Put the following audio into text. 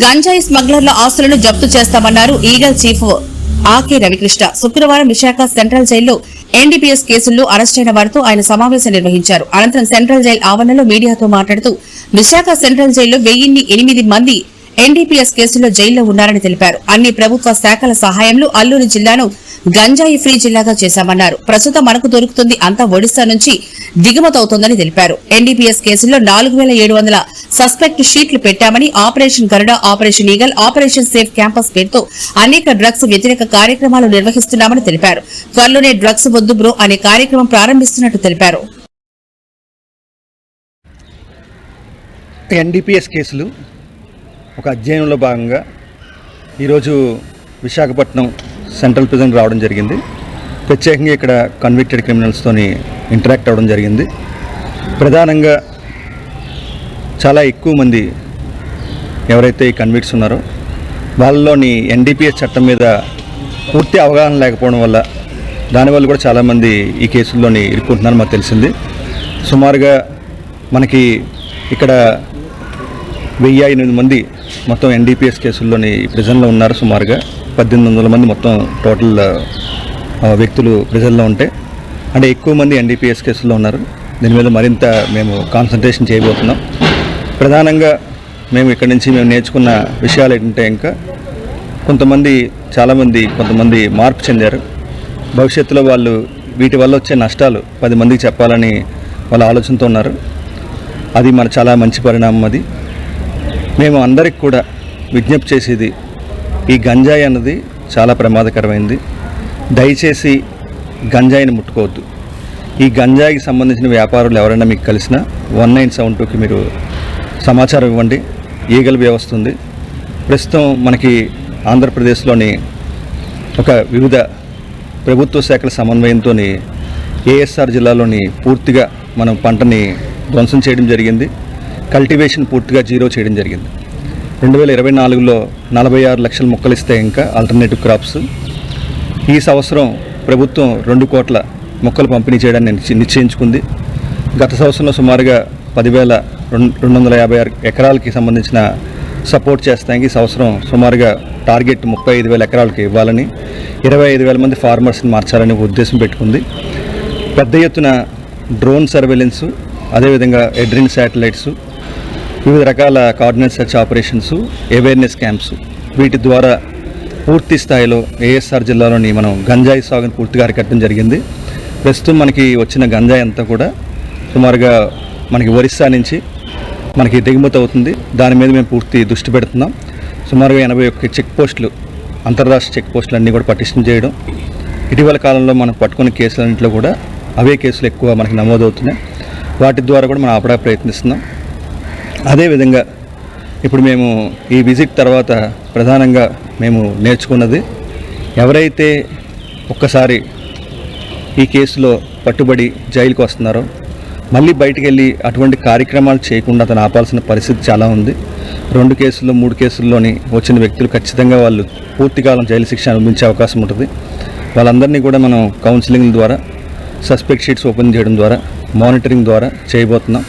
గంజాయి స్మగ్లర్ల ఆస్తులను జప్తు చేస్తామన్నారు ఈగల్ చీఫ్ ఆకే రవికృష్ణ. శుక్రవారం విశాఖ సెంట్రల్ జైల్లో ఎన్డీపీఎస్ కేసుల్లో అరెస్టైన వారితో ఆయన సమావేశం నిర్వహించారు. అనంతరం సెంట్రల్ జైల్ ఆవరణలో మీడియాతో మాట్లాడుతూ విశాఖ సెంట్రల్ జైల్లో 1008 మంది ఎన్డీపీఎస్ కేసుల్లో జైల్లో ఉన్నారని తెలిపారు. అన్ని ప్రభుత్వ శాఖల సహాయంలో అల్లూరు జిల్లాను గంజాయి ఫ్రీ జిల్లాగా చేశామన్నారు. ప్రస్తుతం మనకు దొరుకుతుంది అంతా ఒడిశా నుంచి దిగుమతవుతోందని తెలిపారు. ఎన్డీపీఎస్ కేసుల్లో 4700 సస్పెక్ట్ షీట్లు పెట్టామని, operation Garuda, operation eagle, operation safe campus పేరుతో అనేక డ్రగ్స్ వ్యతిరేక కార్యక్రమాలు నిర్వహిస్తున్నామని తెలిపారు. త్వరలోనే డ్రగ్స్ వద్దు బ్రో అనే కార్యక్రమం ప్రారంభిస్తున్నట్టు తెలిపారు. ఎన్డీపీఎస్ కేసులు ఒక అధ్యయనంలో భాగంగా ఈరోజు విశాఖపట్నం సెంట్రల్ ప్రిజన్ రావడం జరిగింది. ప్రత్యేకంగా ఇక్కడ కన్విక్టెడ్ క్రిమినల్స్తోని ఇంటరాక్ట్ అవ్వడం జరిగింది. ప్రధానంగా చాలా ఎక్కువ మంది ఎవరైతే ఈ కన్విక్ట్స్ ఉన్నారో వాళ్ళలోని ఎన్డీపీఎస్ చట్టం మీద పూర్తి అవగాహన లేకపోవడం వల్ల దానివల్ల కూడా చాలామంది ఈ కేసుల్లోని ఇరుక్కుంటున్నారని మాకు తెలిసింది. సుమారుగా మనకి ఇక్కడ 1008 మంది మొత్తం ఎన్డీపీఎస్ కేసుల్లోని ప్రిజన్లో ఉన్నారు. సుమారుగా 1800 మంది మొత్తం టోటల్ వ్యక్తులు ప్రిజన్లో ఉంటే, అంటే ఎక్కువ మంది ఎన్డీపీఎస్ కేసుల్లో ఉన్నారు. దీని మీద మరింత మేము కాన్సన్ట్రేషన్ చేయబోతున్నాం. ప్రధానంగా మేము ఇక్కడ నుంచి నేర్చుకున్న విషయాలు ఏంటంటే, ఇంకా కొంతమంది మార్పు చెందారు. భవిష్యత్తులో వాళ్ళు వీటి వల్ల వచ్చే నష్టాలు 10 మందికి చెప్పాలని వాళ్ళ ఆలోచనతో ఉన్నారు. అది మన చాలా మంచి పరిణామం. అది మేము అందరికి కూడా విజ్ఞప్తి చేసేది, ఈ గంజాయి అన్నది చాలా ప్రమాదకరమైంది. దయచేసి గంజాయిని ముట్టుకోవద్దు. ఈ గంజాయికి సంబంధించిన వ్యాపారులు ఎవరైనా మీకు కలిసినా 1972కి మీరు సమాచారం ఇవ్వండి. ఈగల్ వ్యవస్థ ఉంది. ప్రస్తుతం మనకి ఆంధ్రప్రదేశ్లోని ఒక వివిధ ప్రభుత్వ శాఖల సమన్వయంతో ఏఎస్ఆర్ జిల్లాలోని పూర్తిగా మనం పంటని ధ్వంసం చేయడం జరిగింది. కల్టివేషన్ పూర్తిగా జీరో చేయడం జరిగింది. 2024లో 46 లక్షల మొక్కలు ఇస్తే ఇంకా ఆల్టర్నేటివ్ క్రాప్స్. ఈ సంవత్సరం ప్రభుత్వం 2 కోట్ల మొక్కలు పంపిణీ చేయడాన్ని నిశ్చయించుకుంది. గత సంవత్సరంలో సుమారుగా 10,256 ఎకరాలకి సంబంధించిన సపోర్ట్ చేస్తానికి ఈ సంవత్సరం సుమారుగా టార్గెట్ 35,000 ఎకరాలకి ఇవ్వాలని, 25,000 మంది ఫార్మర్స్ని మార్చాలని ఉద్దేశం పెట్టుకుంది. పెద్ద ఎత్తున డ్రోన్ సర్వేలెన్స్, అదేవిధంగా ఎడ్రిన్ శాటిలైట్స్, వివిధ రకాల coordinate search operations, awareness camps, వీటి ద్వారా పూర్తి స్థాయిలో ఏఎస్ఆర్ జిల్లాలోని మనం గంజాయి సాగుని పూర్తిగా అరికట్టడం జరిగింది. ప్రస్తుతం మనకి వచ్చిన గంజాయి అంతా కూడా సుమారుగా మనకి ఒరిస్సా నుంచి మనకి దిగుమతి అవుతుంది. దాని మీద మేము పూర్తి దృష్టి పెడుతున్నాం. సుమారుగా 81 చెక్ పోస్టులు, అంతర్రాష్ట్ర చెక్ పోస్టులు అన్నీ కూడా పటిష్టం చేయడం. ఇటీవల కాలంలో మనం పట్టుకున్న కేసులన్నింటిలో కూడా అవే కేసులు ఎక్కువ మనకి నమోదవుతున్నాయి. వాటి ద్వారా కూడా మనం ఆపడానికి ప్రయత్నిస్తున్నాం. అదేవిధంగా ఇప్పుడు మేము ఈ విజిట్ తర్వాత ప్రధానంగా మేము నేర్చుకున్నది, ఎవరైతే ఒక్కసారి ఈ కేసులో పట్టుబడి జైలుకు వస్తున్నారో మళ్ళీ బయటికి వెళ్ళి అటువంటి కార్యక్రమాలు చేయకుండా అతను ఆపాల్సిన పరిస్థితి చాలా ఉంది. 2 కేసుల్లో 3 కేసుల్లోని వచ్చిన వ్యక్తులు ఖచ్చితంగా వాళ్ళు పూర్తికాలం జైలు శిక్ష అనుభవించే అవకాశం ఉంటుంది. వాళ్ళందరినీ కూడా మనం కౌన్సిలింగ్ ద్వారా, సస్పెక్ట్ షీట్స్ ఓపెన్ చేయడం ద్వారా, మానిటరింగ్ ద్వారా చేయబోతున్నాం.